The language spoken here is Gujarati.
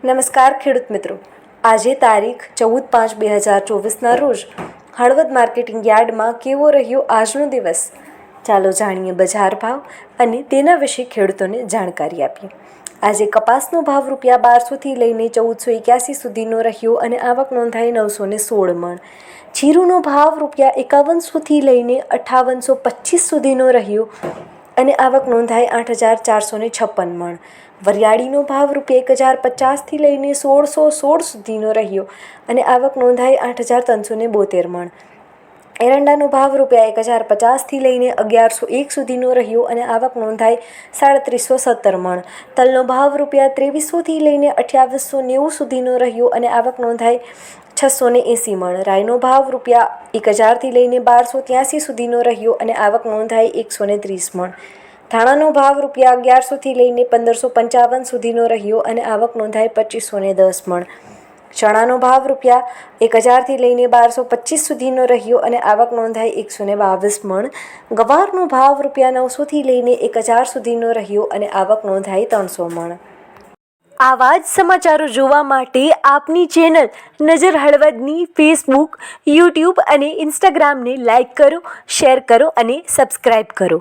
નમસ્કાર ખેડૂત મિત્રો, આજે તારીખ 14/5/2024ના રોજ હળવદ માર્કેટિંગ યાર્ડમાં કેવો રહ્યો આજનો દિવસ? ચાલો જાણીએ બજાર ભાવ અને તેના વિશે ખેડૂતોને જાણકારી આપીએ. આજે કપાસનો ભાવ ₹1200થી લઈને ₹1481 સુધીનો રહ્યો અને આવક નોંધાઈ 916 મણ. જીરુનો ભાવ ₹5100થી લઈને ₹5825 સુધીનો રહ્યો અને આવક નોંધાઈ 8456 મણ. વરિયાળીનો ભાવ ₹1050થી લઈને 1616 સુધીનો રહ્યો અને આવક નોંધાઈ 8372 મણ. એરંડાનો ભાવ ₹1050થી લઈને 1101 સુધીનો રહ્યો અને આવક નોંધાઈ 3717 મણ. તલનો ભાવ ₹2300થી લઈને 2890 સુધીનો રહ્યો અને આવક નોંધાઈ 680 મણ. રાઈનો ભાવ ₹1000થી લઈને 1283 સુધીનો રહ્યો અને આવક નોંધાઈ 130 મણ. ધાણાનો ભાવ ₹1100થી લઈને 1555 સુધીનો રહ્યો અને આવક નોંધાઈ 2510 મણ. ચણાનો ભાવ ₹1000થી લઈને 1225 સુધીનો રહ્યો અને આવક નોંધાઈ 122 મણ. ગવારનો ભાવ ₹900થી લઈને 1000 સુધીનો રહ્યો અને આવક નોંધાઈ 300 મણ. આવા જ સમાચારો જોવા માટે આપની ચેનલ નજર હળવદની ફેસબુક, યુટ્યુબ અને ઇન્સ્ટાગ્રામને લાઇક કરો, શેર કરો અને સબસ્ક્રાઇબ કરો.